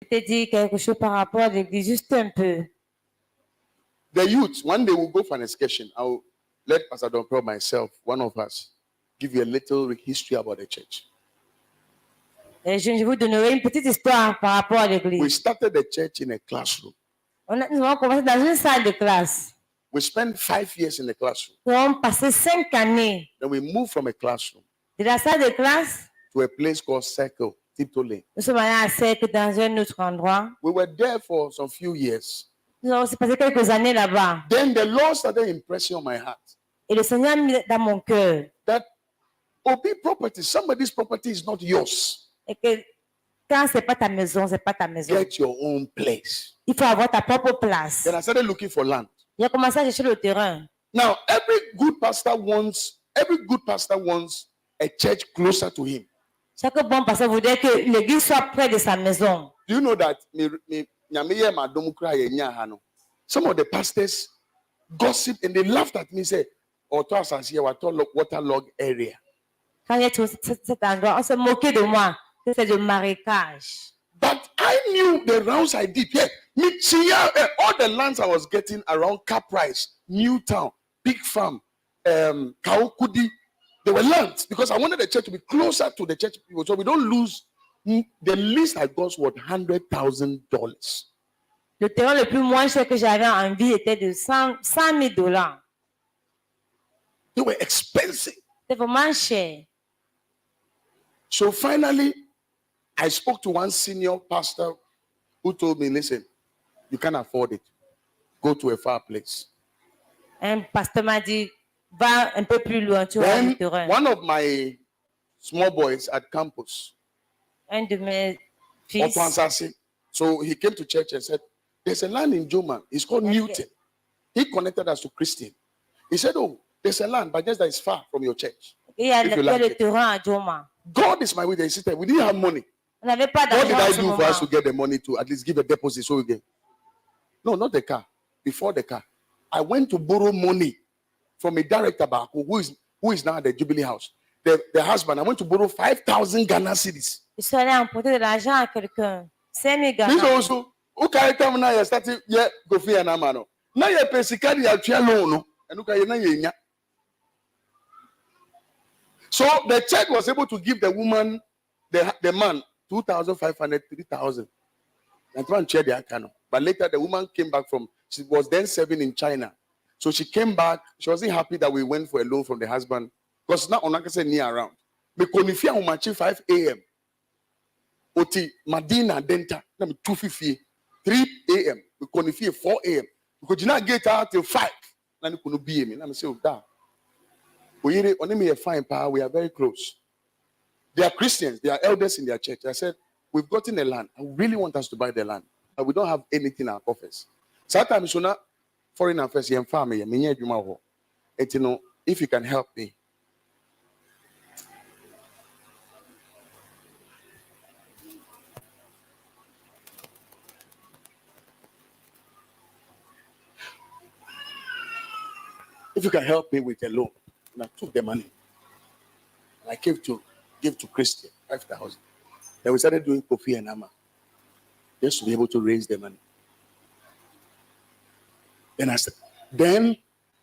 te dire quelque chose par rapport à l'église, juste un peu. The youth, one day we'll go for an excursion. I'll let Pastor Don Pro, myself, one of us, give you a little history about the church. Je vous donnerai une petite histoire par rapport à We l'église. started the church in a classroom. Nous avons commencé dans une salle de classe. We spent 5 years in the classroom. Nous avons passé 5 années Then we moved from a classroom de la salle de classe. to a place called Circle, Tipto Lane. Nous sommes allés à Cercle dans un autre endroit. We were there for some few years. Nous avons aussi passé quelques années là-bas. Then the Lord started impressing on my heart Et le Seigneur a mis dans mon cœur. that Obi property, somebody's property is not yours. Et que quand c'est pas ta maison, c'est pas ta maison. Get your own place. Il faut avoir ta propre place. Then I started looking for land. Il a commencé à chercher le terrain. Now, every good pastor wants a church closer to him. Chaque bon pasteur voudrait que l'église soit près de sa maison. Do you know that some of the pastors gossip and they laughed at me, say, "Oh, to us here, waterlogged area." Quand il y a tout cet endroit, on se moquait de moi que c'est du marécage. But I knew the rounds I did. Yeah, all the lands I was getting around Caprice, Newtown, Big Farm, Kaokudi, they were lands because I wanted the church to be closer to the church people, so we don't lose. The least I got was $100,000. Le terrain le plus moins cher que j'avais en vie était de $100,000. They were expensive. C'était vraiment cher. So finally, I spoke to one senior pastor who told me, "Listen, you can't afford it. Go to a far place." Un pasteur m'a dit, va un peu plus loin, tu vois le Then terrain. one of my small boys at campus, Un de mes fils, so he came to church and said, "There's a land in Joma. It's called Newton." He connected us to Christian. He said, "Oh, there's a land, but just that it's far from your church." il y a If you le like it. terrain à Joma. God is my witness. He said, "We didn't have money. On n'avait pas What did d'argent I en ce do for us to moment. get the money to at least give a deposit so we get?" No, not the car. Before the car, I went to borrow money from a director back who is now at the Jubilee House. The husband, I went to borrow 5,000 Ghana cedis. Je suis allé emprunter de l'argent à quelqu'un. 5,000 This Ghana. also, who carry come now? You started, yeah, go for an amano. Now you pay sikari ya tia loan, and look at you. So the church was able to give the woman, the man, 2,500, 3,000. And one chair the account. But later the woman came back she was then serving in China. So she came back. She wasn't happy that we went for a loan from the husband. Because now Onaka said near around. Mekonifia umachi 5 a.m. Oti Madina Denta, 2:50, 3 a.m. Mekonifia 4 a.m. Because you not get out till 5. Nani kunu be me. Let me say, "Oh, that. We only a fine power. We are very close." They are Christians. They are elders in their church. I said, "We've gotten a land. I really want us to buy the land. But we don't have anything in our coffers. Sometimes you know, foreign affairs, and family, if you can help me." If you can help me with a loan, and I took the money. And I gave to Christian 5,000. Then we started doing Kofi and Amma just to be able to raise the money. Then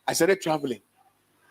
I started traveling.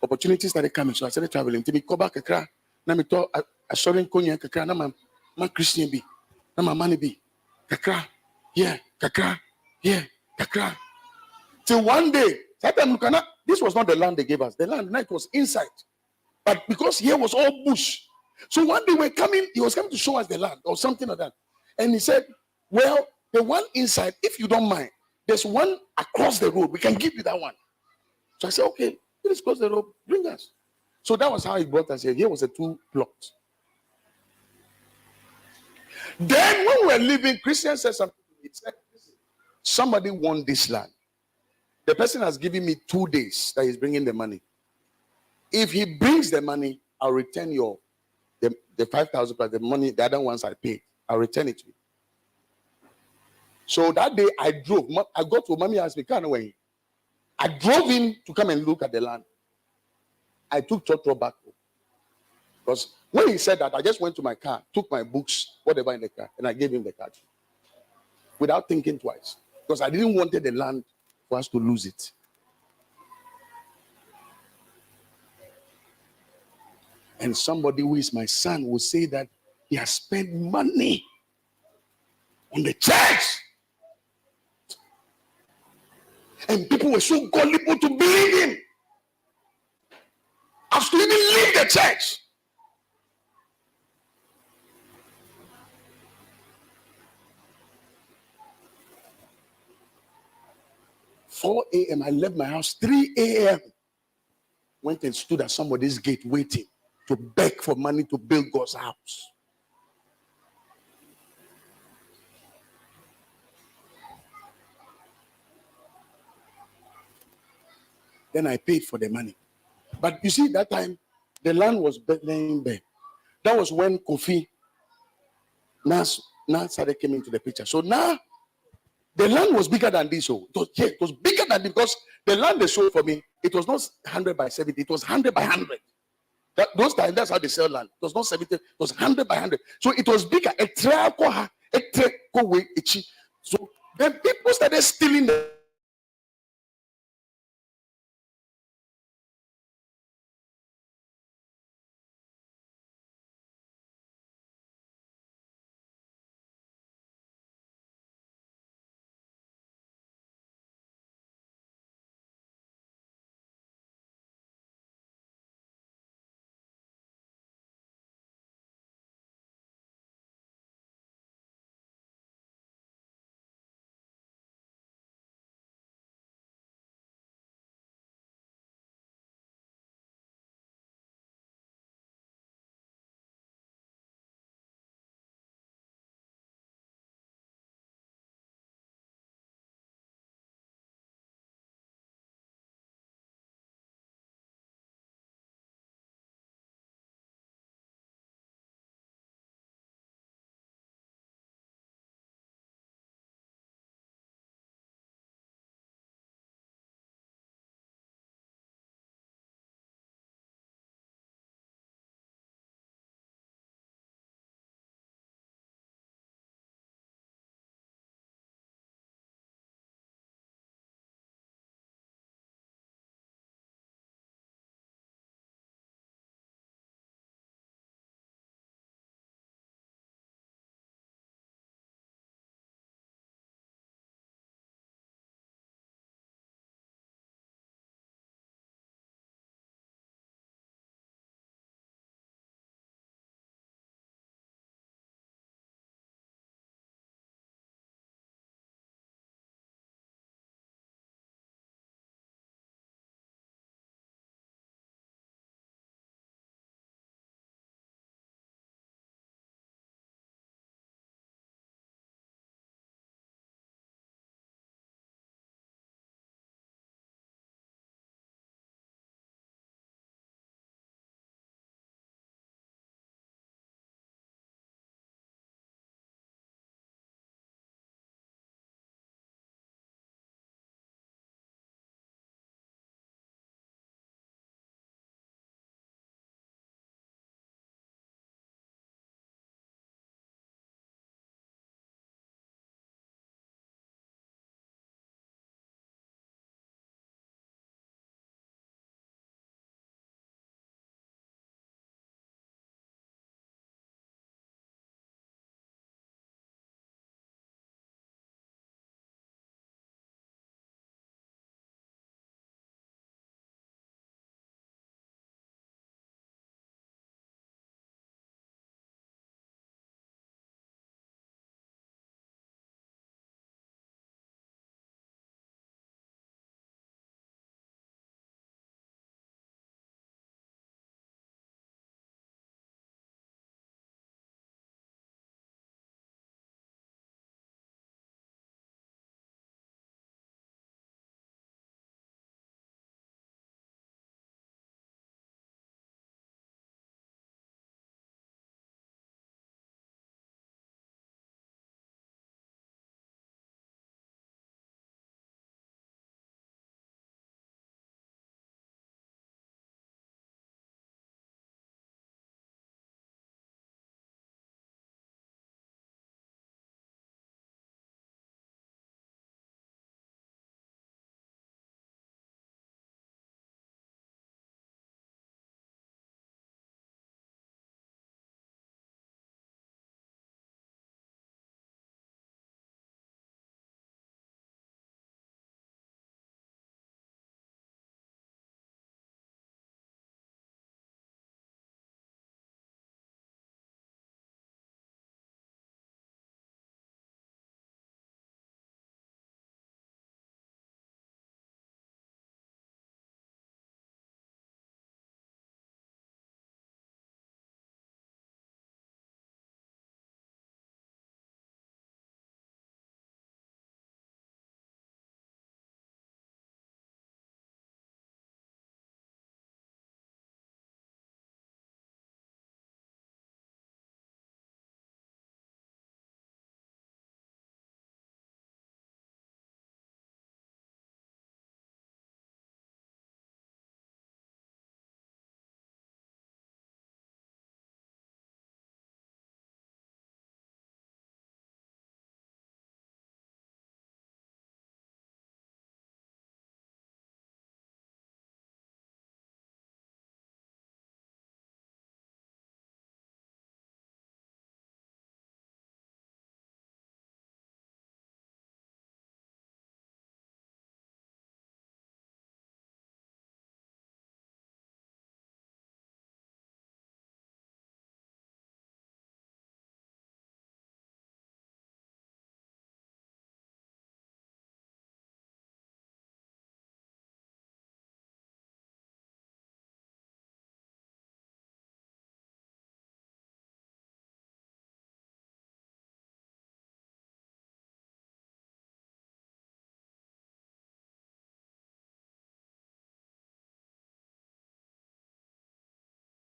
Opportunities started coming, so I started traveling. To me, go back kakra. Na me to I showing konya kakra. Na ma Christian be. Na ma money be. Kakra. Yeah, kakra. Yeah, kakra. Till one day, this was not the land they gave us. The land night was inside. But because here was all bush. So one day he was coming to show us the land or something like that. And he said, "Well, the one inside, if you don't mind, there's one across the road. We can give you that one." So I said, "Okay, let's cross the road. Bring us." So that was how he brought us here. Here was a 2 plot. Then when we were leaving, Christian said something. He said, "Somebody won this land. The person has given me 2 days that he's bringing the money. If he brings the money, I'll return the 5,000 plus the money, the other ones I paid. I'll return it to you." So that day I drove. I got to mommy asked me, "Can away?" I drove in to come and look at the land. I took Chotro back home. Because when he said that, I just went to my car, took my books, whatever in the car, and I gave him the card. without thinking twice. Because I didn't want the land for us to lose it. And somebody who is my son will say that he has spent money on the church. And people were so gullible to believe him as to even leave the church. "4 a.m. I left my house. 3 a.m. went and stood at somebody's gate waiting to beg for money to build God's house. Then I paid for the money. But you see, that time, the land was laying bare. That was when Kofi now started came into the picture. So now, the land was bigger than this. So it was bigger than this, because the land they sold for me, it was not 100 by 70, it was 100 by 100. Those times, that's how they sell land. It was not 70, it was 100 by 100. So it was bigger. So then people started stealing the